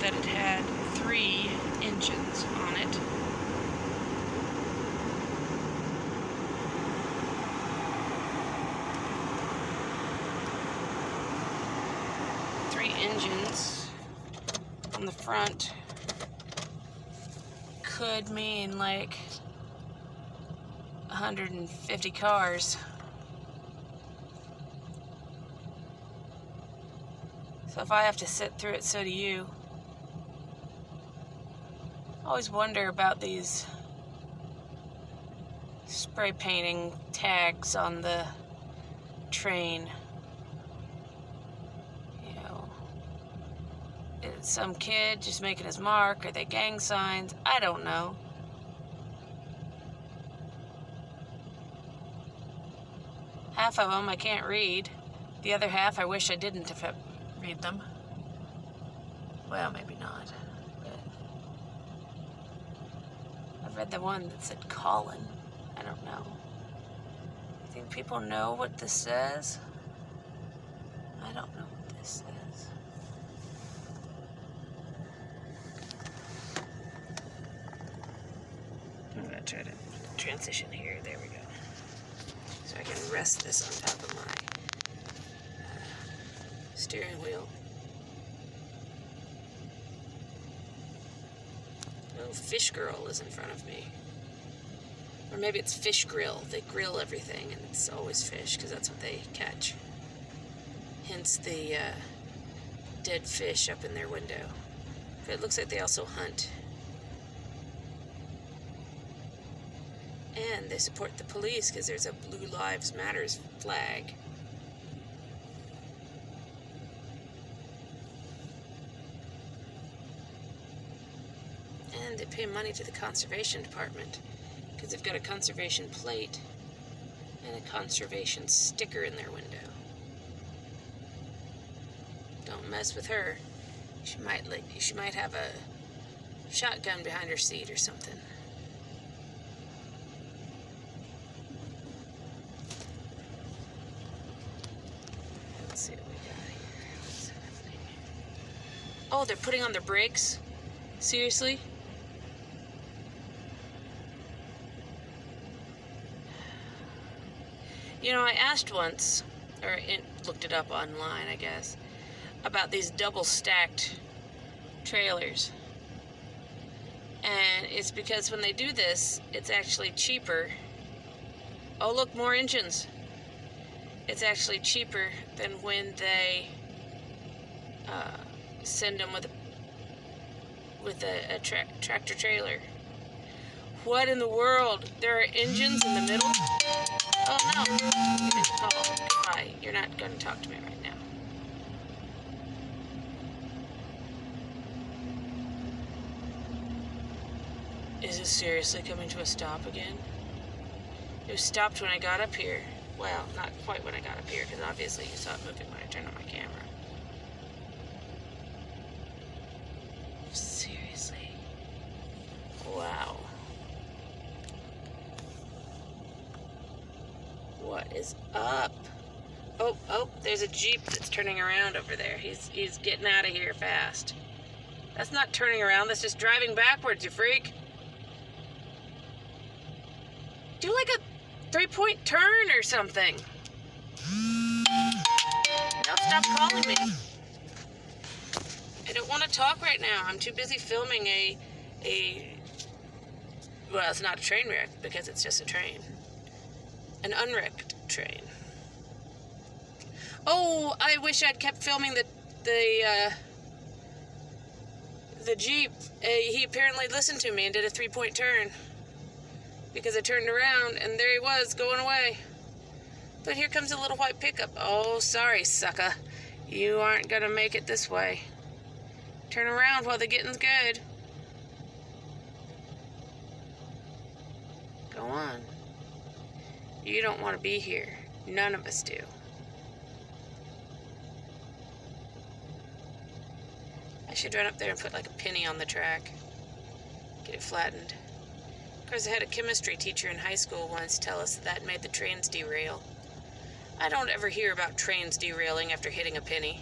that it had 3 engines on it. Engines on the front could mean like 150 cars. So if I have to sit through it, so do you. I always wonder about these spray painting tags on the train. Some kid just making his mark? Are they gang signs? I don't know. Half of them I can't read. The other half I wish I didn't if I read them. Well, maybe not. But I've read the one that said Colin. I don't know. I think people know what this says. I don't know what this says. I'm going to try to transition here. There we go. So I can rest this on top of my steering wheel. Oh, Fish Girl is in front of me. Or maybe it's Fish Grill. They grill everything, and it's always fish, because that's what they catch. Hence the dead fish up in their window. But it looks like they also hunt. And they support the police because there's a Blue Lives Matters flag. And they pay money to the conservation department because they've got a conservation plate and a conservation sticker in their window. Don't mess with her. She might have a shotgun behind her seat or something. Let's see what we got here. What's happening? Oh, they're putting on their brakes? Seriously? You know, I asked once, or looked it up online, I guess, about these double-stacked trailers. And it's because when they do this, it's actually cheaper. Oh, look, more engines. It's actually cheaper than when they send them with a tractor trailer. What in the world? There are engines in the middle? Oh, no. You didn't call. Goodbye. You're not going to talk to me right now. Is it seriously coming to a stop again? It was stopped when I got up here. Well, not quite when I got up here, because obviously you saw it moving when I turned on my camera. Seriously. Wow. What is up? Oh, there's a Jeep that's turning around over there. He's getting out of here fast. That's not turning around, that's just driving backwards, you freak. Do like a 3-point turn or something. No, stop calling me. I don't want to talk right now. I'm too busy filming well, it's not a train wreck because it's just a train. An unwrecked train. Oh, I wish I'd kept filming the Jeep. He apparently listened to me and did a 3-point turn. Because I turned around and there he was going away. But here comes a little white pickup. Oh, sorry, sucker. You aren't gonna make it this way. Turn around while the getting's good. Go on. You don't want to be here. None of us do. I should run up there and put like a penny on the track. Get it flattened. Of course, I had a chemistry teacher in high school once tell us that made the trains derail. I don't ever hear about trains derailing after hitting a penny.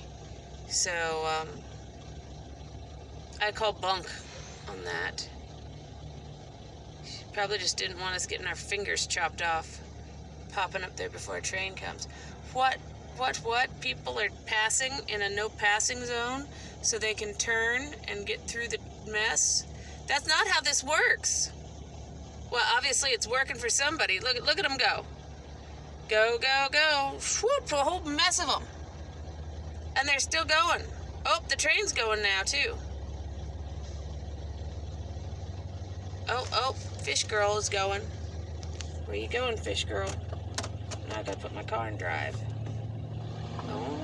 So, I call bunk on that. She probably just didn't want us getting our fingers chopped off, popping up there before a train comes. What? People are passing in a no passing zone so they can turn and get through the mess? That's not how this works. Well, obviously it's working for somebody. Look at them go. Go, go, go. Whoop, a whole mess of them. And they're still going. Oh, the train's going now, too. Oh, Fish Girl is going. Where you going, Fish Girl? Now I gotta put my car in drive. Oh.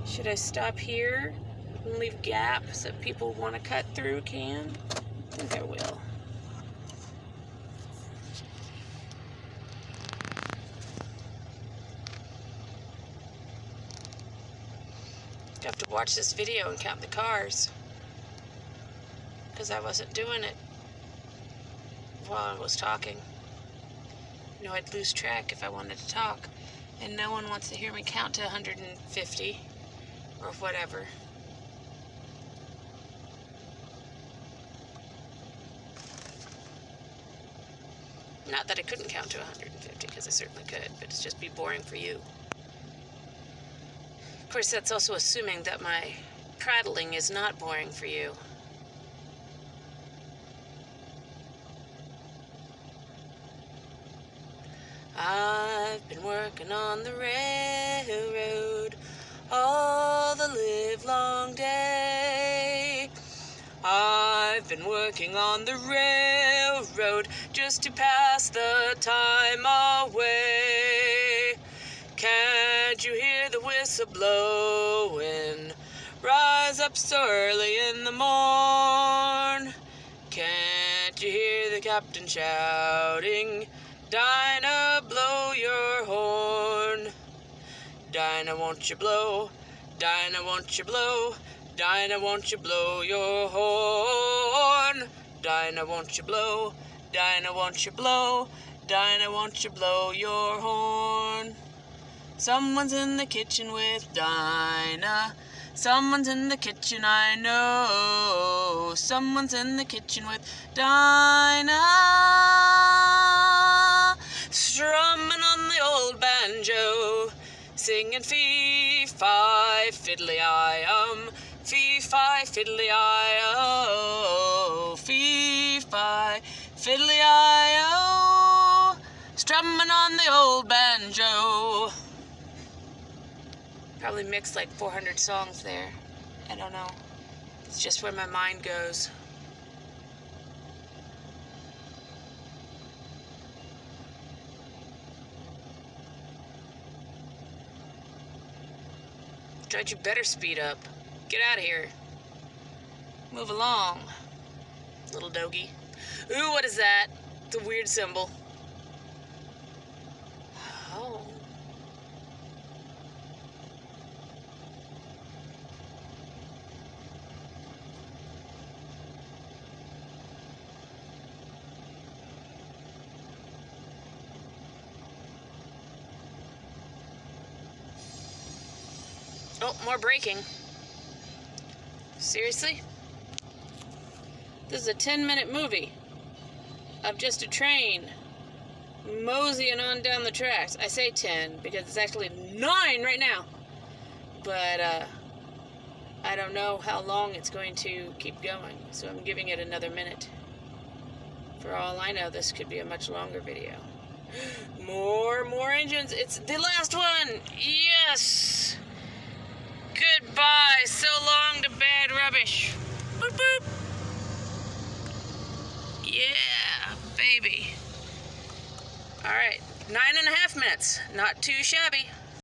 Should I stop here and leave gaps that people want to cut through can? I think I will. I have to watch this video and count the cars, because I wasn't doing it while I was talking. You know, I'd lose track if I wanted to talk, and no one wants to hear me count to 150 or whatever. Not that I couldn't count to 150, because I certainly could, but it'd just be boring for you. Of course, that's also assuming that my prattling is not boring for you. I've been working on the railroad all the livelong day. I've been working on the railroad just to pass the time away. Can't you hear the whistle blowing? Rise up so early in the morn. Can't you hear the captain shouting? Dinah, blow your horn. Dinah, won't you blow? Dinah, won't you blow? Dinah, won't you blow your horn? Dinah, won't you blow? Dinah, won't you blow? Dinah, won't you blow your horn? Someone's in the kitchen with Dinah. Someone's in the kitchen, I know. Someone's in the kitchen with Dinah. Strumming on the old banjo, singing fee-fi, fiddly-I-um, fee-fi, fiddly-I-oh, fee-fi, fiddly-I-oh, strumming on the old banjo. Probably mixed like 400 songs there. I don't know. It's just where my mind goes. Judge, you better speed up. Get out of here. Move along, little doggy. Ooh, what is that? It's a weird symbol. Oh. Oh, more braking. Seriously? This is a 10-minute movie of just a train moseying on down the tracks. I say 10 because it's actually 9 right now. But I don't know how long it's going to keep going, so I'm giving it another minute. For all I know, this could be a much longer video. More engines. It's the last one. Yes. Goodbye. So long to bad rubbish. Boop, boop. Yeah, baby. All right. 9.5 minutes. Not too shabby.